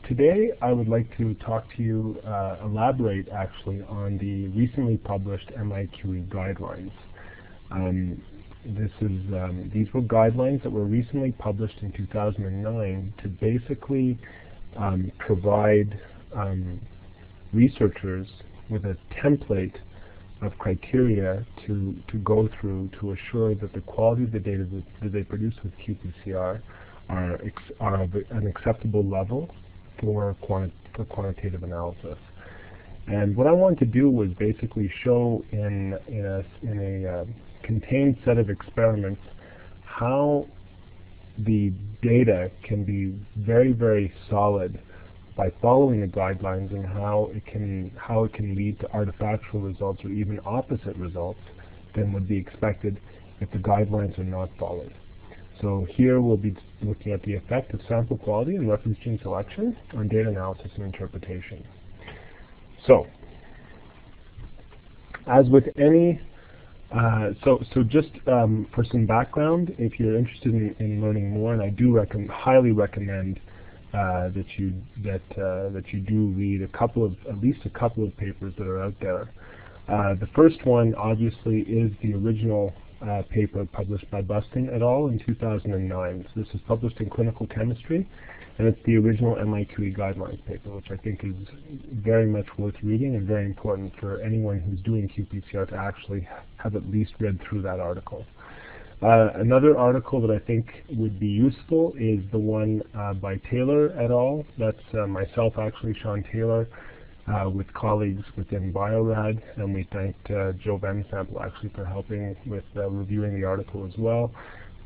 Today I would like to talk to you, elaborate actually on the recently published MIQE Guidelines. These were guidelines that were recently published in 2009 to basically provide researchers with a template of criteria to go through to assure that the quality of the data that they produce with qPCR are of an acceptable level for quantitative analysis. And what I wanted to do was basically show in a contained set of experiments how the data can be very, very solid by following the guidelines, and how it can lead to artifactual results or even opposite results than would be expected if the guidelines are not followed. So here we'll be looking at the effect of sample quality and reference gene selection on data analysis and interpretation. So, as with any, just for some background, if you're interested in learning more, and I do highly recommend that you do read at least a couple of papers that are out there. The first one, obviously, is the original paper published by Busting et al. In 2009. So this is published in Clinical Chemistry, and it's the original MIQE Guidelines paper, which I think is very much worth reading and very important for anyone who's doing qPCR to actually have at least read through that article. Another article that I think would be useful is the one by Taylor et al. That's myself, actually, Sean Taylor, with colleagues within Bio-Rad, and we thanked Joe Van Sample actually for helping with reviewing the article as well.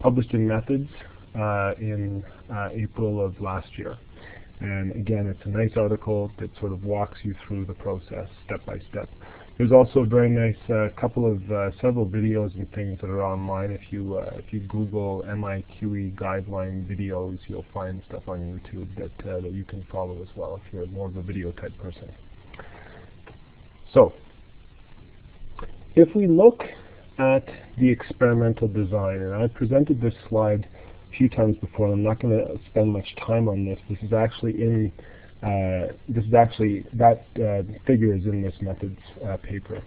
Published in Methods in April of last year. And again, it's a nice article that sort of walks you through the process step by step. There's also a very nice several videos and things that are online. If you Google MIQE Guideline videos, you'll find stuff on YouTube that you can follow as well if you're more of a video type person. So, if we look at the experimental design, and I've presented this slide a few times before, and I'm not going to spend much time on this. This is actually that figure is in this Methods paper.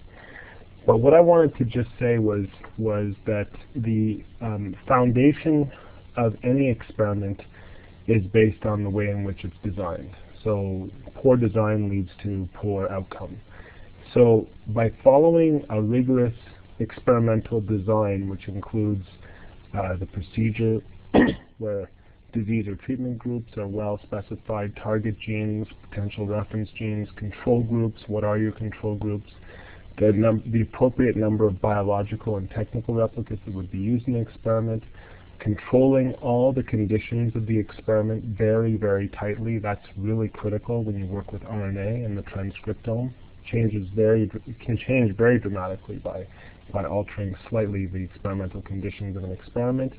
But what I wanted to just say was that the foundation of any experiment is based on the way in which it's designed. So poor design leads to poor outcome. So by following a rigorous experimental design, which includes the procedure where disease or treatment groups are well specified, target genes, potential reference genes, control groups, what are your control groups, the appropriate number of biological and technical replicates that would be used in the experiment, controlling all the conditions of the experiment very, very tightly. That's really critical when you work with RNA, and the transcriptome can change very dramatically by altering slightly the experimental conditions of an experiment.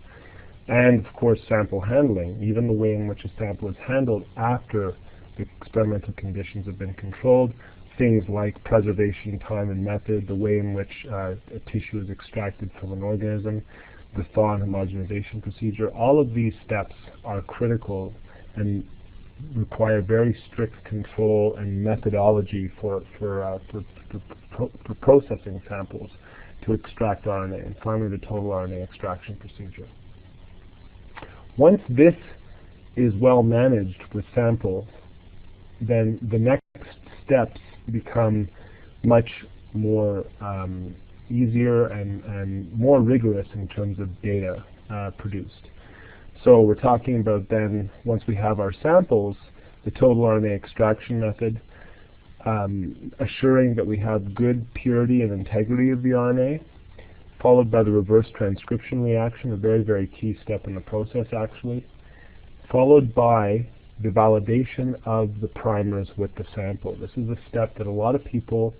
And of course, sample handling, even the way in which a sample is handled after the experimental conditions have been controlled, things like preservation time and method, the way in which a tissue is extracted from an organism, the thaw and homogenization procedure, all of these steps are critical and require very strict control and methodology for processing samples to extract RNA, and finally the total RNA extraction procedure. Once this is well managed with samples, then the next steps become much more easier and more rigorous in terms of data produced. So we're talking about then, once we have our samples, the total RNA extraction method, assuring that we have good purity and integrity of the RNA, followed by the reverse transcription reaction, a very, very key step in the process actually, followed by the validation of the primers with the sample. This is a step that a lot of people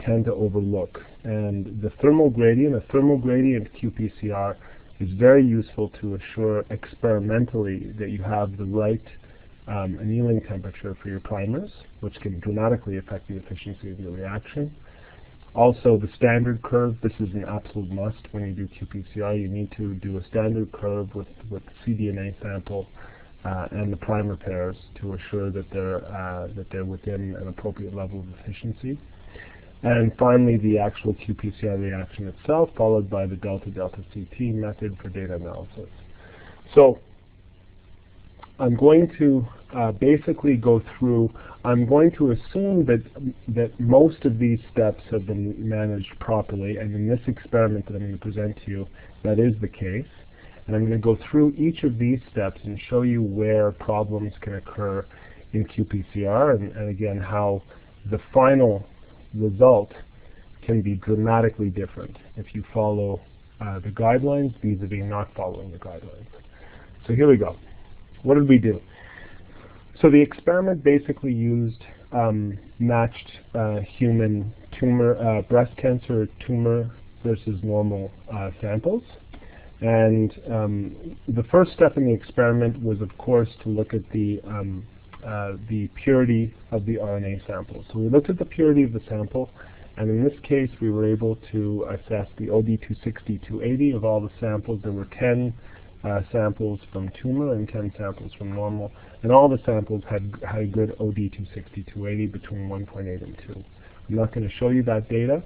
tend to overlook. And the thermal gradient qPCR is very useful to assure experimentally that you have the right annealing temperature for your primers, which can dramatically affect the efficiency of your reaction. Also, the standard curve, this is an absolute must when you do qPCR. You need to do a standard curve with cDNA sample and the primer pairs to assure that they're within an appropriate level of efficiency. And finally, the actual qPCR reaction itself, followed by the delta-delta CT method for data analysis. So I'm going to basically go through, I'm going to assume that most of these steps have been managed properly, and in this experiment that I'm going to present to you, that is the case. And I'm going to go through each of these steps and show you where problems can occur in qPCR, and again, how the final result can be dramatically different if you follow the guidelines vis-a-vis not following the guidelines. So here we go. What did we do? So the experiment basically used matched human tumor, breast cancer tumor versus normal samples. And the first step in the experiment was, of course, to look at the purity of the RNA sample. So we looked at the purity of the sample, and in this case we were able to assess the OD260-280 of all the samples. There were 10 samples from tumor and 10 samples from normal, and all the samples had a good OD260-280 between 1.8 and 2. I'm not going to show you that data,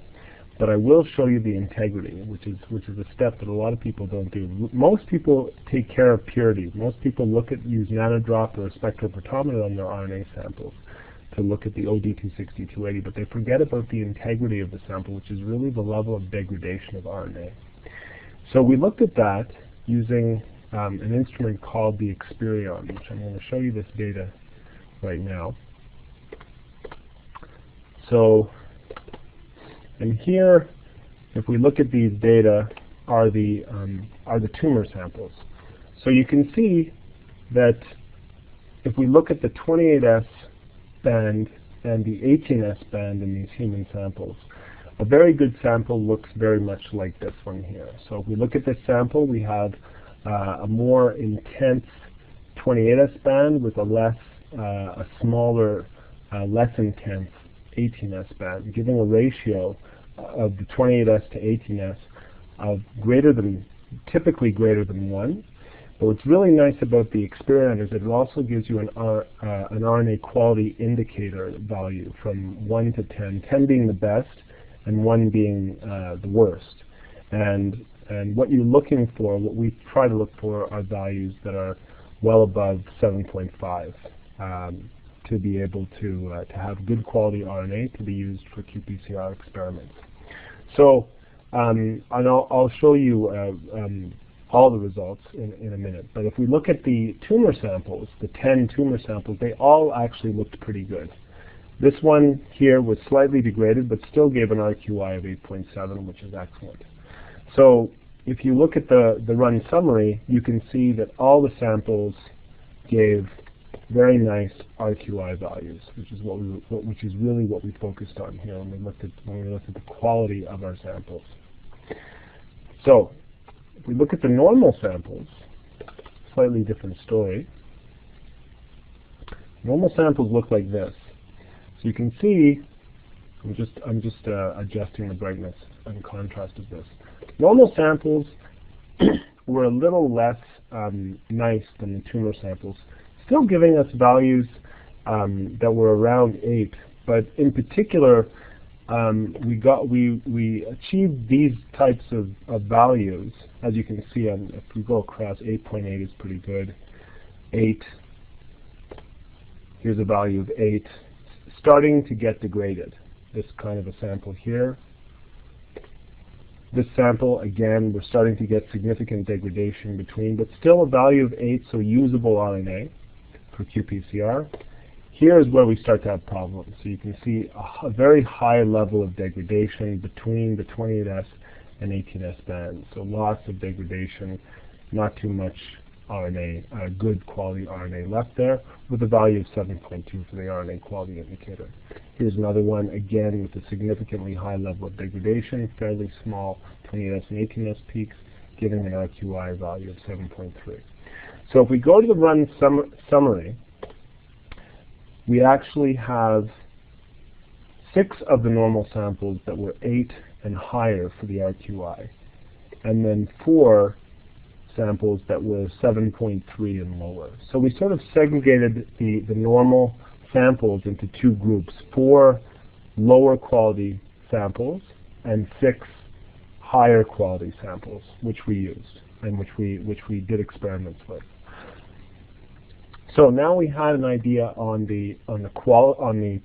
but I will show you the integrity, which is a step that a lot of people don't do. Most people take care of purity. Most people use nanodrop or a spectrophotometer on their RNA samples to look at the OD260-280, but they forget about the integrity of the sample, which is really the level of degradation of RNA. So we looked at that using an instrument called the Experion, which I'm going to show you this data right now. So, and here, if we look at these data, are the tumor samples. So you can see that if we look at the 28S band and the 18S band in these human samples, a very good sample looks very much like this one here. So if we look at this sample, we have a more intense 28S band with a smaller, less intense 18S band, giving a ratio of the 28S to 18S of typically greater than 1. But what's really nice about the experiment is that it also gives you an RNA quality indicator value from 1 to 10, 10 being the best and 1 being the worst. And what you're looking for, what we try to look for, are values that are well above 7.5 to be able to have good quality RNA to be used for qPCR experiments. So, and I'll show you all the results in a minute. But if we look at the tumor samples, the 10 tumor samples, they all actually looked pretty good. This one here was slightly degraded, but still gave an RQI of 8.7, which is excellent. So if you look at the run summary, you can see that all the samples gave very nice RQI values, which is really what we focused on here when we looked at the quality of our samples. So if we look at the normal samples, slightly different story. Normal samples look like this. So you can see, I'm just adjusting the brightness and contrast of this. Normal samples were a little less nice than the tumor samples, still giving us values that were around 8, but in particular, we achieved these types of values. As you can see, if we go across, 8.8 is pretty good. 8. Here's a value of 8, starting to get degraded. This kind of a sample here. This sample, again, we're starting to get significant degradation between, but still a value of 8, so usable RNA for qPCR. Here is where we start to have problems. So you can see a very high level of degradation between the 28S and 18S bands. So lots of degradation, not too much RNA, good quality RNA left there, with a value of 7.2 for the RNA quality indicator. Here's another one, again, with a significantly high level of degradation, fairly small 28S and 18S peaks, giving an RQI value of 7.3. So if we go to the run summary, we actually have 6 of the normal samples that were 8 and higher for the RQI, and then 4 samples that were 7.3 and lower. So we sort of segregated the normal samples into two groups, 4 lower quality samples and 6 higher quality samples, which we used and which we did experiments with. So now we had an idea on the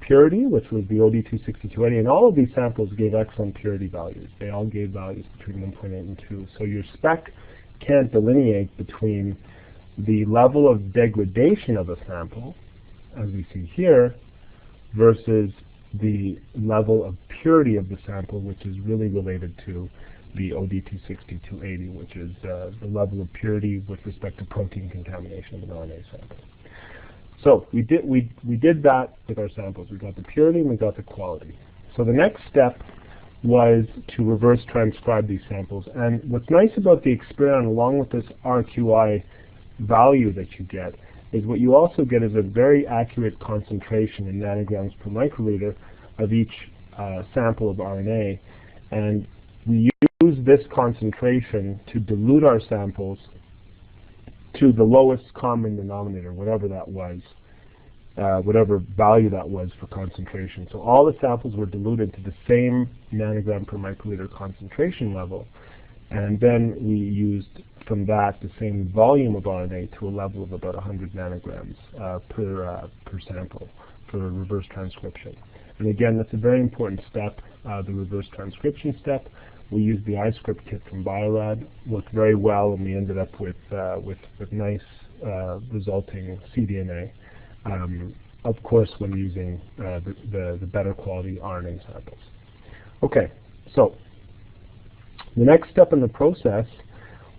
purity, which was the OD26280, and all of these samples gave excellent purity values. They all gave values between 1.8 and 2. So your spec can't delineate between the level of degradation of a sample, as we see here, versus the level of purity of the sample, which is really related to the OD26280, which is the level of purity with respect to protein contamination of an RNA sample. So we did that with our samples. We got the purity and we got the quality. So the next step was to reverse transcribe these samples. And what's nice about the experiment, along with this RQI value that you get, is what you also get is a very accurate concentration in nanograms per microliter of each sample of RNA. And we use this concentration to dilute our samples to the lowest common denominator, whatever that was, whatever value that was for concentration. So all the samples were diluted to the same nanogram per microliter concentration level, and then we used from that the same volume of RNA to a level of about 100 nanograms per sample for reverse transcription. And again, that's a very important step, the reverse transcription step. We used the iScript kit from Bio-Rad, worked very well, and we ended up with nice resulting cDNA. Of course, when using the better quality RNA samples. Okay, so the next step in the process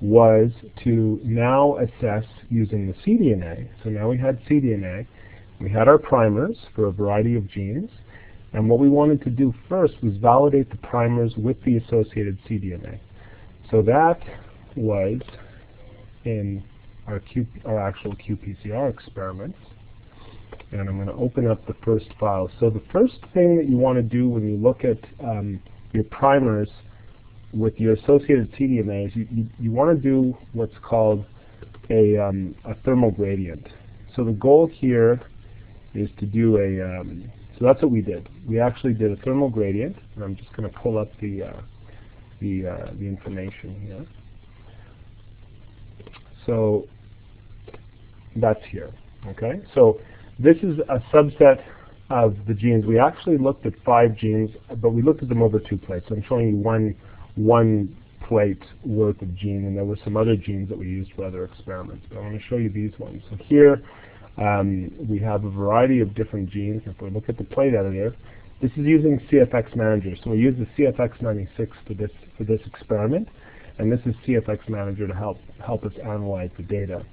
was to now assess using the cDNA. So now we had cDNA, we had our primers for a variety of genes, and what we wanted to do first was validate the primers with the associated cDNA. So that was in our actual qPCR experiments. And I'm going to open up the first file. So the first thing that you want to do when you look at your primers with your associated cDNA is you want to do what's called a thermal gradient. So the goal here is to do so that's what we did. We actually did a thermal gradient, and I'm just going to pull up the information here. So that's here. Okay. So this is a subset of the genes. We actually looked at 5 genes, but we looked at them over 2 plates. So I'm showing you one plate worth of gene, and there were some other genes that we used for other experiments. But I want to show you these ones. So here we have a variety of different genes. If we look at the plate editor, this is using CFX Manager. So we use the CFX96 for this experiment, and this is CFX Manager to help us analyze the data.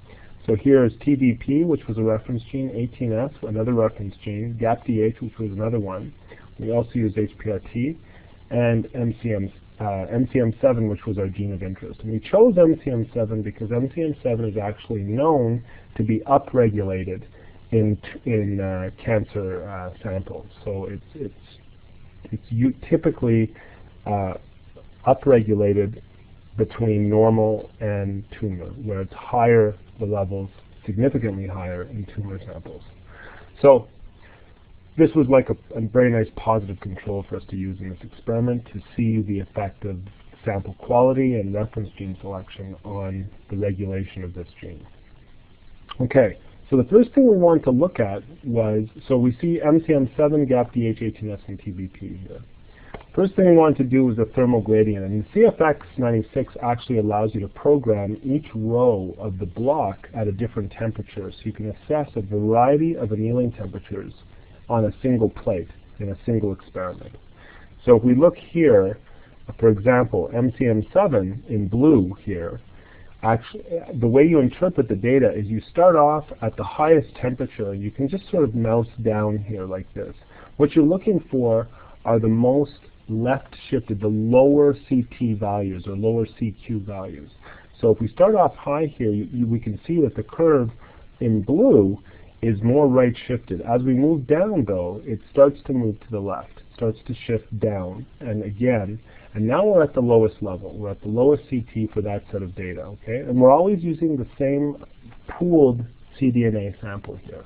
So here is TDP, which was a reference gene, 18S, another reference gene, GAPDH, which was another one. We also used HPRT, and MCM7, which was our gene of interest. And we chose MCM7 because MCM7 is actually known to be upregulated in cancer samples. So it's typically upregulated between normal and tumor, where it's higher, the levels significantly higher in tumor samples. So this was like a very nice positive control for us to use in this experiment to see the effect of sample quality and reference gene selection on the regulation of this gene. Okay, so the first thing we wanted to look at was, so we see MCM7, GAPDH, 18S, and TBP here. First thing we wanted to do was a thermal gradient, and the CFX96 actually allows you to program each row of the block at a different temperature, so you can assess a variety of annealing temperatures on a single plate in a single experiment. So if we look here, for example, MCM7 in blue here, actually, the way you interpret the data is you start off at the highest temperature, and you can just sort of mouse down here like this. What you're looking for are the most left shifted, the lower CT values or lower CQ values. So if we start off high here, we can see that the curve in blue is more right shifted. As we move down though, it starts to move to the left. It starts to shift down. And again, And now we're at the lowest level. We're at the lowest CT for that set of data, okay? And we're always using the same pooled cDNA sample here.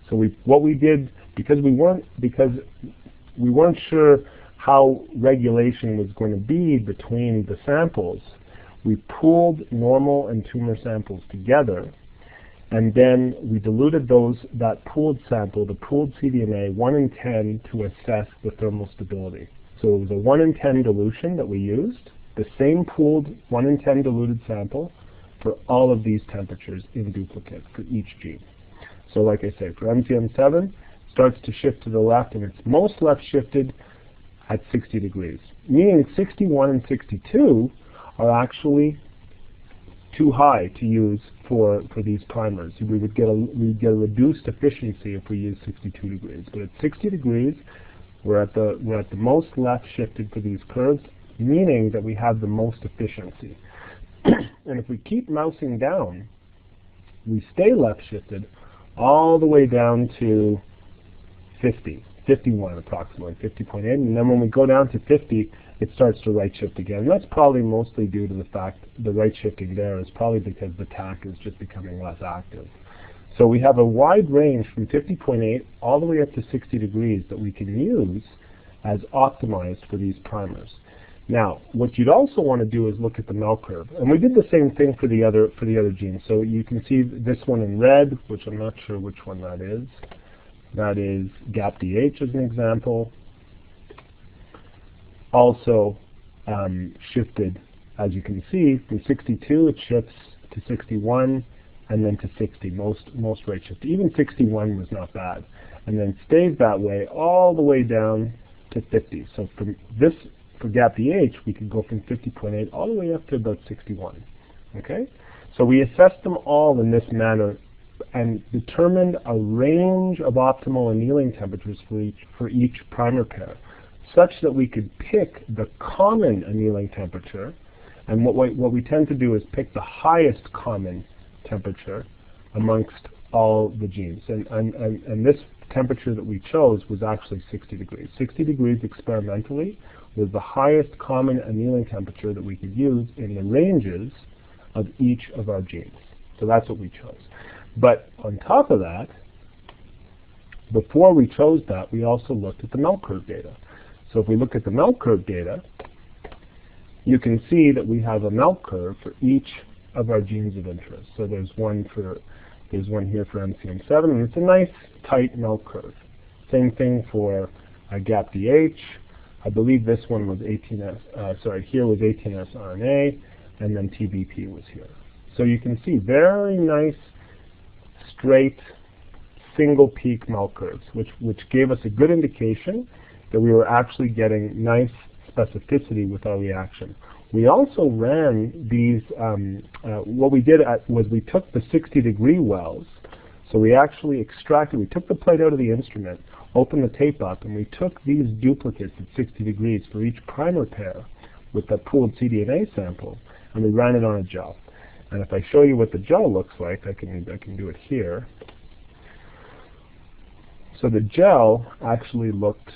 So what we did, because we weren't sure how regulation was going to be between the samples, we pooled normal and tumor samples together, and then we diluted that pooled sample, the pooled cDNA, 1 in 10 to assess the thermal stability. So it was a 1 in 10 dilution that we used, the same pooled 1 in 10 diluted sample for all of these temperatures in duplicate for each gene. So like I say, for MCM7, it starts to shift to the left, and it's most left shifted at 60 degrees, meaning 61 and 62 are actually too high to use for these primers. We'd get a reduced efficiency if we use 62 degrees. But at 60 degrees, we're at the most left shifted for these curves, meaning that we have the most efficiency. And if we keep mousing down, we stay left shifted all the way down to 51 approximately, 50.8, and then when we go down to 50, it starts to right shift again. And that's probably mostly due to the fact the right shifting there is probably because the TAC is just becoming less active. So we have a wide range from 50.8 all the way up to 60 degrees that we can use as optimized for these primers. Now, what you'd also want to do is look at the MEL curve. And we did the same thing for the other genes. So you can see this one in red, which I'm not sure which one that is. That is GAPDH as an example. Also shifted, as you can see, from 62 it shifts to 61 and then to 60, most rate shift. Even 61 was not bad. And then stays that way all the way down to 50. So from this, for GAPDH, we could go from 50.8 all the way up to about 61. Okay? So we assessed them all in this manner and determined a range of optimal annealing temperatures for each primer pair, such that we could pick the common annealing temperature. And what we tend to do is pick the highest common temperature amongst all the genes. And this temperature that we chose was actually 60 degrees. 60 degrees experimentally was the highest common annealing temperature that we could use in the ranges of each of our genes. So that's what we chose. But on top of that, before we chose that, we also looked at the MEL curve data. So if we look at the MEL curve data, you can see that we have a MEL curve for each of our genes of interest. So there's one here for MCM7, and it's a nice tight MEL curve. Same thing for GAPDH. I believe this one was 18S. Here was 18S RNA, and then TBP was here. So you can see very nice, straight, single peak MEL curves, which gave us a good indication that we were actually getting nice specificity with our reaction. We also ran these, what we did was we took the 60-degree wells, so we actually extracted, we took the plate out of the instrument, opened the tape up, and we took these duplicates at 60 degrees for each primer pair with that pooled cDNA sample, and we ran it on a gel. And if I show you what the gel looks like, I can do it here. So the gel actually looked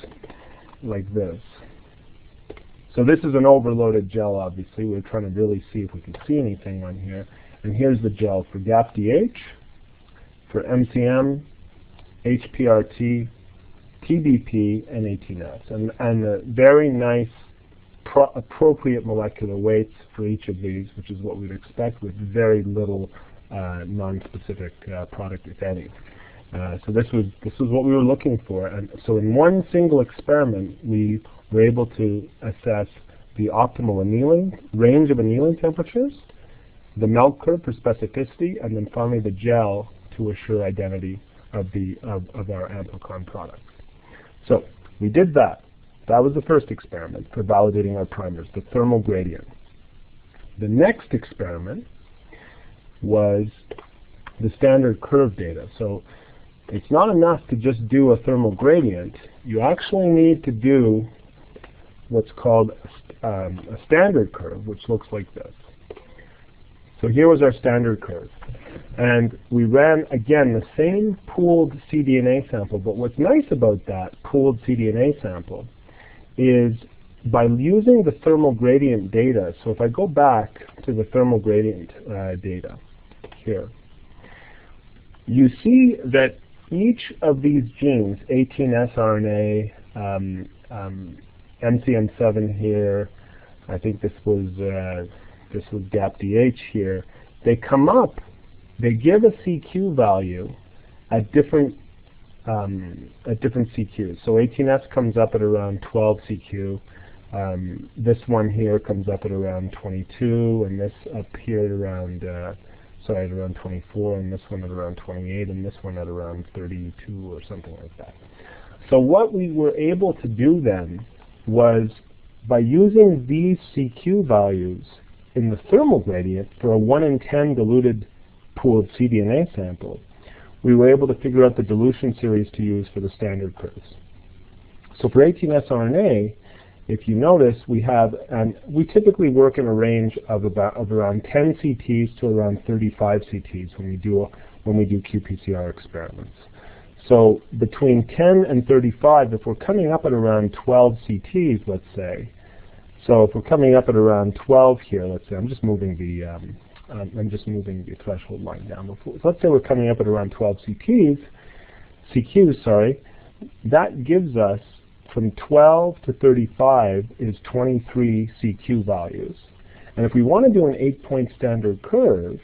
like this. So this is an overloaded gel, obviously. We're trying to really see if we can see anything on here. And here's the gel for GAPDH, for MCM, HPRT, TBP, and 18S. And the very nice appropriate molecular weights for each of these, which is what we'd expect with very little non-specific product, if any. So this was what we were looking for. And so in one single experiment, we were able to assess the optimal annealing, range of annealing temperatures, the MEL curve for specificity, and then finally the gel to assure identity of our amplicon products. So we did that. That was the first experiment for validating our primers, the thermal gradient. The next experiment was the standard curve data. So it's not enough to just do a thermal gradient. You actually need to do what's called a standard curve, which looks like this. So here was our standard curve. And we ran, again, the same pooled cDNA sample. But what's nice about that pooled cDNA sample is by using the thermal gradient data, so if I go back to the thermal gradient data here, you see that each of these genes, 18S RNA, MCM7 here, I think this was GAPDH here, they come up, they give a CQ value at different CQs. So 18S comes up at around 12 CQ. This one here comes up at around 22, and this up here at around around 24, and this one at around 28, and this one at around 32 or something like that. So what we were able to do then was, by using these CQ values in the thermal gradient for a 1 in 10 diluted pooled cDNA sample, we were able to figure out the dilution series to use for the standard curves. So for 18S RNA, if you notice, we have, and we typically work in a range of around 10 CTs to around 35 CTs when we do qPCR experiments. So between 10 and 35, if we're coming up at around 12 CTs, let's say, so if we're coming up at around 12 here, let's say, I'm just moving the threshold line down. So let's say we're coming up at around 12 CQs, sorry, that gives us, from 12 to 35 is 23 CQ values. And if we want to do an 8-point standard curve,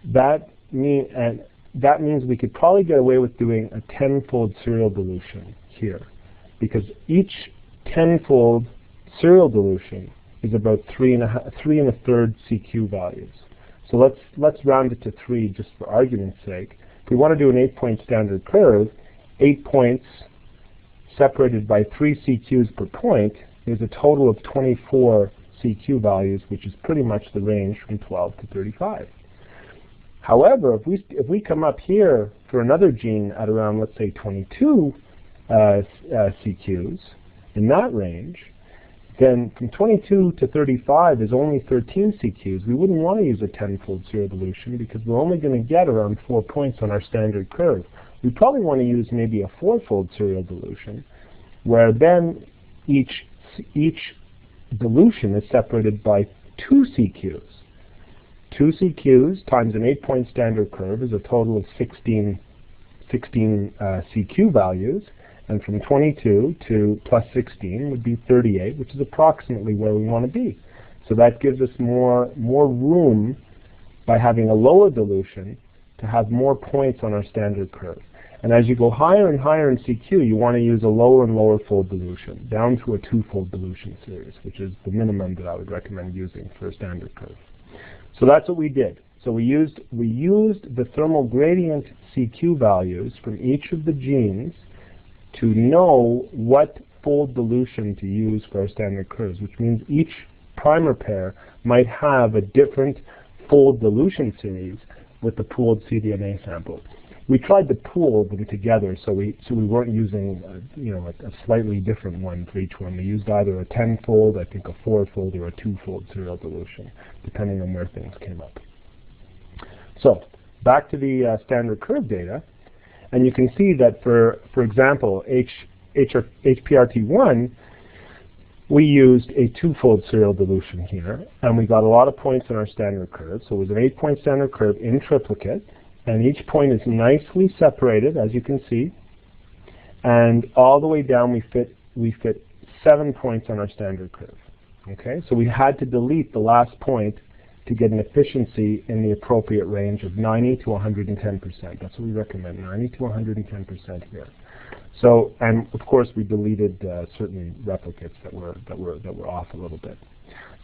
that means we could probably get away with doing a 10-fold serial dilution here, because each 10-fold serial dilution is about 3 1/3 CQ values. So let's round it to 3 just for argument's sake. If we want to do an 8-point standard curve, 8 points separated by 3 CQs per point is a total of 24 CQ values, which is pretty much the range from 12 to 35. However, if we come up here for another gene at around, let's say, 22 CQs, in that range, then from 22 to 35 is only 13 CQs. We wouldn't want to use a 10-fold serial dilution because we're only going to get around 4 points on our standard curve. We probably want to use maybe a 4-fold serial dilution, where then each dilution is separated by 2 CQs. 2 CQs times an 8-point standard curve is a total of 16 CQ values, and from 22 to plus 16 would be 38, which is approximately where we want to be. So that gives us more room, by having a lower dilution, to have more points on our standard curve. And as you go higher and higher in CQ, you want to use a lower and lower fold dilution, down to a 2-fold dilution series, which is the minimum that I would recommend using for a standard curve. So that's what we did. So we used the thermal gradient CQ values from each of the genes to know what fold dilution to use for our standard curves, which means each primer pair might have a different fold dilution series with the pooled cDNA sample. We tried to pool them together, so we weren't using a slightly different one for each one. We used either a 10-fold, I think a 4-fold, or a 2-fold serial dilution, depending on where things came up. So back to the standard curve data, and you can see that for example, HPRT1, we used a 2-fold serial dilution here, and we got a lot of points in our standard curve. So it was an 8-point standard curve in triplicate, and each point is nicely separated, as you can see, and all the way down we fit 7 points on our standard curve. Okay, so we had to delete the last point to get an efficiency in the appropriate range of 90 to 110%. That's what we recommend, 90 to 110% here. So, and of course we deleted certain replicates that were off a little bit.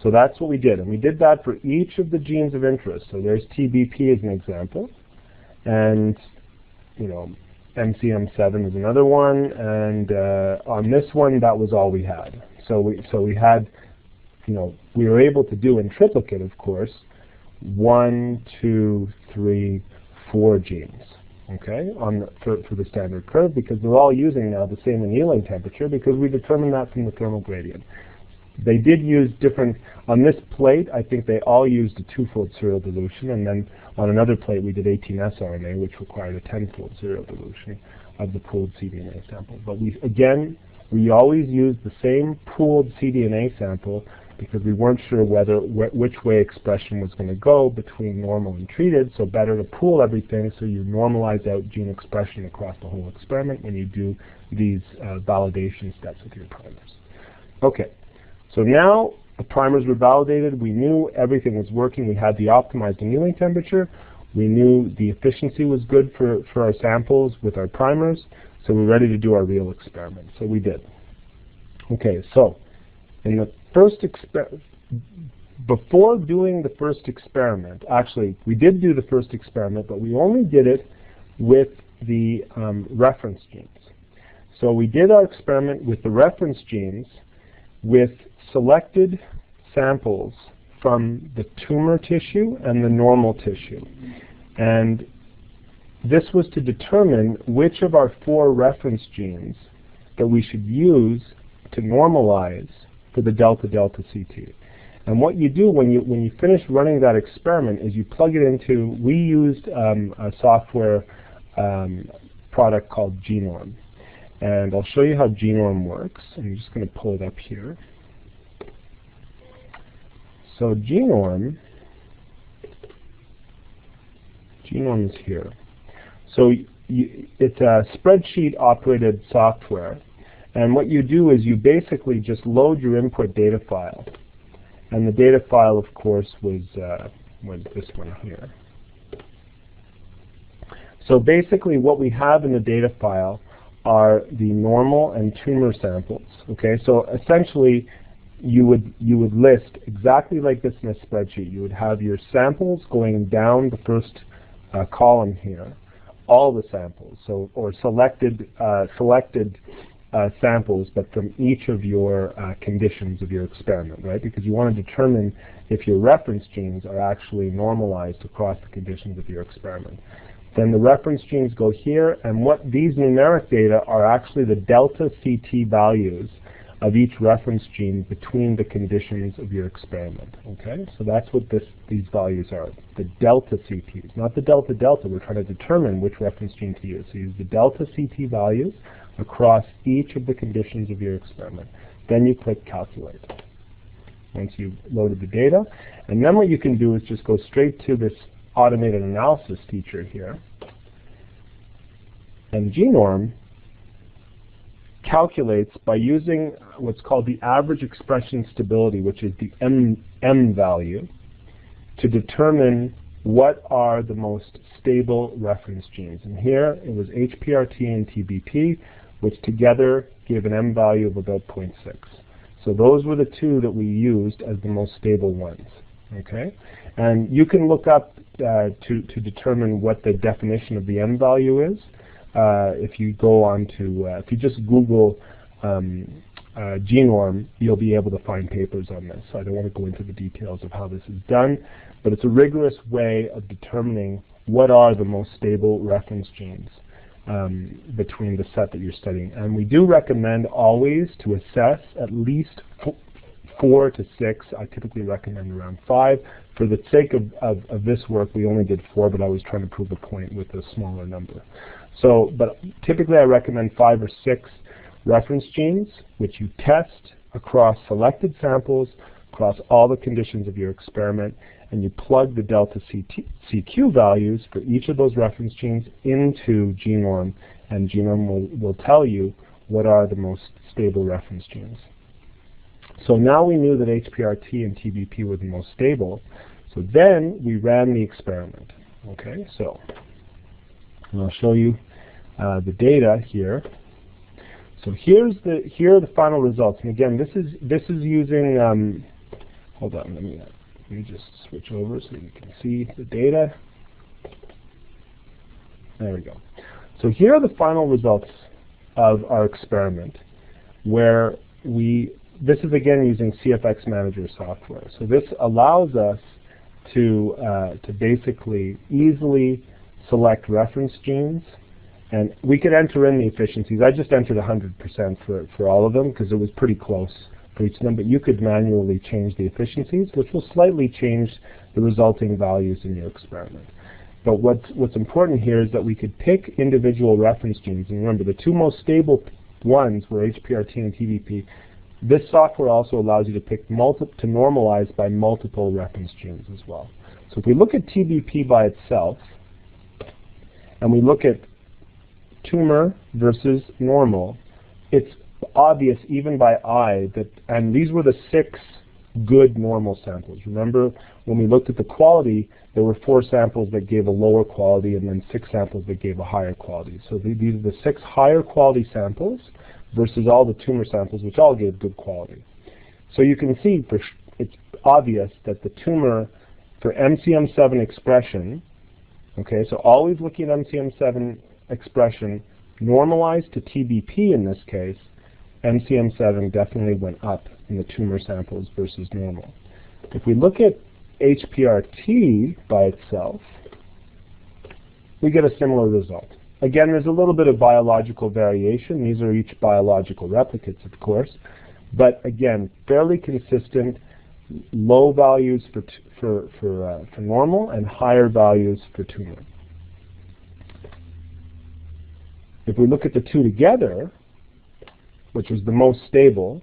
So that's what we did, and we did that for each of the genes of interest. So there's TBP as an example, and MCM7 is another one, and on this one that was all we had. So we had, we were able to do in triplicate, of course, 1, 2, 3, 4 genes. Okay, for the standard curve, because they're all using now the same annealing temperature, because we determined that from the thermal gradient. They did use different, on this plate I think they all used a 2-fold serial dilution, and then on another plate we did 18S RNA, which required a 10-fold serial dilution of the pooled cDNA sample. But we, again, we always used the same pooled cDNA sample because we weren't sure which way expression was going to go between normal and treated, so better to pool everything so you normalize out gene expression across the whole experiment when you do these validation steps with your primers. Okay, so now the primers were validated. We knew everything was working. We had the optimized annealing temperature. We knew the efficiency was good for our samples with our primers, so we're ready to do our real experiment. So we did. Okay, so in the first before doing the first experiment, actually we did do the first experiment, but we only did it with the reference genes. So we did our experiment with the reference genes with selected samples from the tumor tissue and the normal tissue. And this was to determine which of our 4 reference genes that we should use to normalize for the delta-delta CT. And what you do when you finish running that experiment is you plug it into, we used a software product called Genome. And I'll show you how Genome works. I'm just going to pull it up here. So Genome is here. So it's a spreadsheet-operated software. And what you do is you basically just load your input data file. And the data file, of course, was this one here. So basically what we have in the data file are the normal and tumor samples. Okay, so essentially you would list exactly like this in a spreadsheet. You would have your samples going down the first column here, all the samples, so or selected samples, but from each of your conditions of your experiment, right? Because you want to determine if your reference genes are actually normalized across the conditions of your experiment. Then the reference genes go here, and what these numeric data are actually the delta CT values of each reference gene between the conditions of your experiment. Okay, so that's what these values are, the delta CTs, not the delta-delta. We're trying to determine which reference gene to use. So use the delta CT values across each of the conditions of your experiment. Then you click Calculate once you've loaded the data. And then what you can do is just go straight to this automated analysis feature here. And Genome calculates by using what's called the average expression stability, which is the M value, to determine what are the most stable reference genes. And here it was HPRT and TBP, which together give an M value of about 0.6. So those were the 2 that we used as the most stable ones. Okay, and you can look up to determine what the definition of the M value is. If you go on to, if you just Google Genome, you'll be able to find papers on this. So I don't want to go into the details of how this is done, but it's a rigorous way of determining what are the most stable reference genes between the set that you're studying. And we do recommend always to assess at least 4 to 6. I typically recommend around 5. For the sake of this work, we only did 4, but I was trying to prove a point with a smaller number. So, but typically I recommend 5 or 6 reference genes, which you test across selected samples, across all the conditions of your experiment, and you plug the delta CQ values for each of those reference genes into Genome, and Genome will tell you what are the most stable reference genes. So now we knew that HPRT and TBP were the most stable, so then we ran the experiment. Okay, so and I'll show you the data here. So here are the final results. And again, this is using. Hold on, let me just switch over so you can see the data. There we go. So here are the final results of our experiment, where this is again using CFX Manager software. So this allows us to basically easily select reference genes, and we could enter in the efficiencies. I just entered 100% for all of them because it was pretty close for each of them, but you could manually change the efficiencies, which will slightly change the resulting values in your experiment. But what's important here is that we could pick individual reference genes, and remember the 2 most stable ones were HPRT and TBP. This software also allows you to pick to normalize by multiple reference genes as well. So if we look at TBP by itself, and we look at tumor versus normal, it's obvious even by eye that, and these were the 6 good normal samples. Remember when we looked at the quality, there were 4 samples that gave a lower quality and then 6 samples that gave a higher quality. So these are the 6 higher quality samples versus all the tumor samples, which all gave good quality. So you can see it's obvious that the tumor for MCM7 expression, okay, so always looking at MCM7 expression normalized to TBP in this case, MCM7 definitely went up in the tumor samples versus normal. If we look at HPRT by itself, we get a similar result. Again, there's a little bit of biological variation. These are each biological replicates, of course, but again, fairly consistent, low values for normal and higher values for tumor. If we look at the two together, which was the most stable,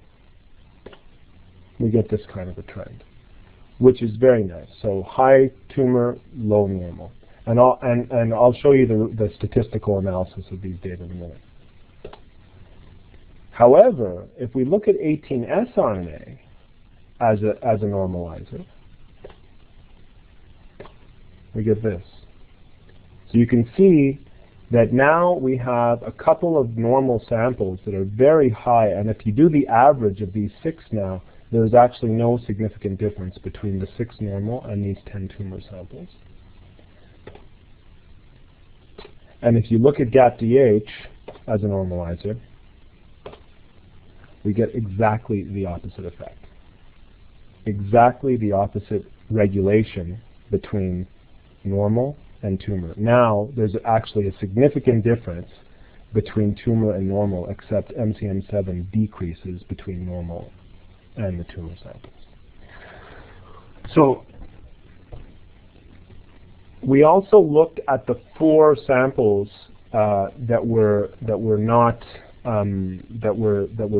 we get this kind of a trend, which is very nice. So high tumor, low normal. And I'll show you the statistical analysis of these data in a minute. However, if we look at 18S RNA as a normalizer, we get this. So you can see that now we have a couple of normal samples that are very high, and if you do the average of these 6 now, there's actually no significant difference between the 6 normal and these 10 tumor samples. And if you look at GAPDH as a normalizer, we get exactly the opposite effect. Exactly the opposite regulation between normal and tumor. Now, there's actually a significant difference between tumor and normal, except MCM7 decreases between normal and the tumor samples. So, we also looked at the 4 samples that were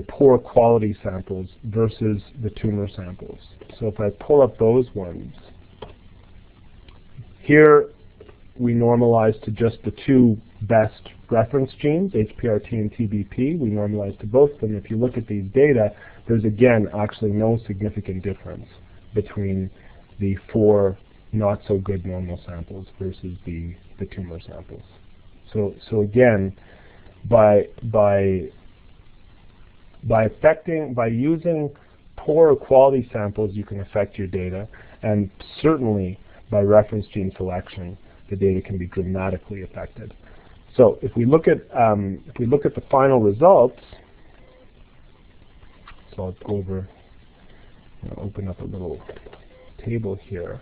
poor quality samples versus the tumor samples. So if I pull up those ones, here we normalized to just the 2 best reference genes, HPRT and TBP. We normalized to both of them. If you look at these data, there's again actually no significant difference between the 4 not so good normal samples versus the tumor samples. So again, by using poorer quality samples, you can affect your data, and certainly by reference gene selection, the data can be dramatically affected. So if we look at the final results, so I'll go over, open up a little table here.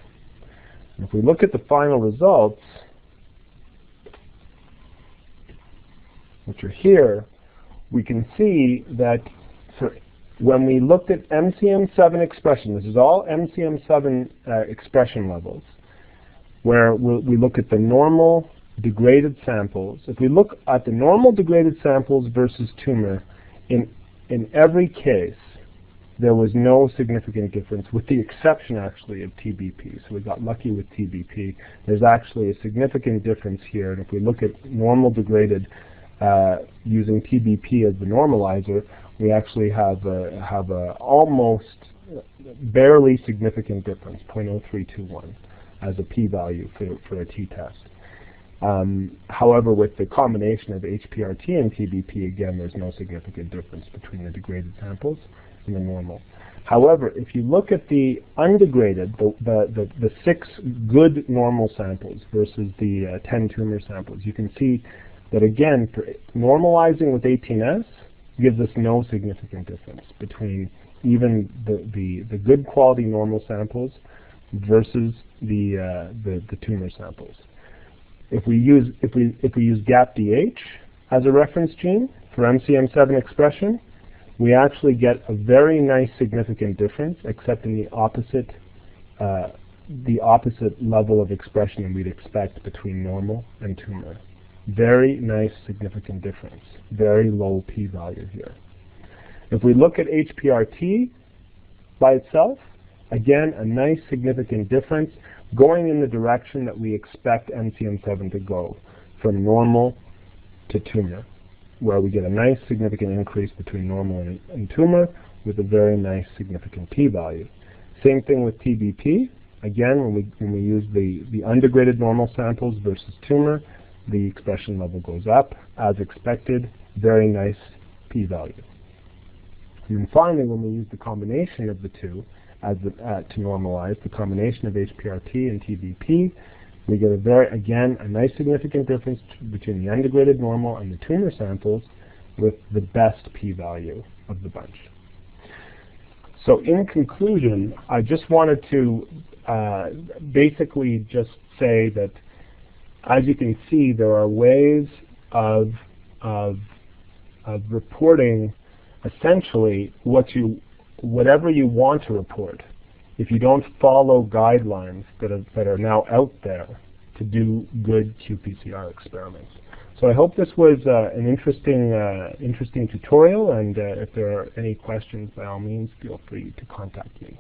And if we look at the final results, which are here, we can see that when we looked at MCM7 expression, this is all MCM7 expression levels, where we look at the normal degraded samples. If we look at the normal degraded samples versus tumor, in every case, there was no significant difference, with the exception actually of TBP. So we got lucky with TBP. There's actually a significant difference here, and if we look at normal degraded using TBP as the normalizer, we actually have a almost barely significant difference, 0.0321, as a p-value for a t-test. However, with the combination of HPRT and TBP, again, there's no significant difference between the degraded samples and the normal. However, if you look at the undegraded, the 6 good normal samples versus the 10 tumor samples, you can see that again, for normalizing with 18S gives us no significant difference between even the good quality normal samples versus the tumor samples. If we use GAPDH as a reference gene for MCM7 expression, we actually get a very nice significant difference, except in the opposite level of expression that we'd expect between normal and tumor. Very nice significant difference. Very low p-value here. If we look at HPRT by itself, again, a nice significant difference going in the direction that we expect NCN7 to go, from normal to tumor, where we get a nice significant increase between normal and tumor with a very nice significant p-value. Same thing with TBP. Again, when we use the undegraded normal samples versus tumor, the expression level goes up as expected. Very nice p-value. And then finally, when we use the combination of the two to normalize, the combination of HPRT and TBP, we get a nice significant difference between the undegraded normal and the tumor samples with the best p-value of the bunch. So in conclusion, I just wanted to basically just say that, as you can see, there are ways of reporting essentially whatever you want to report if you don't follow guidelines that are now out there to do good qPCR experiments. So I hope this was an interesting tutorial, and if there are any questions, by all means, feel free to contact me.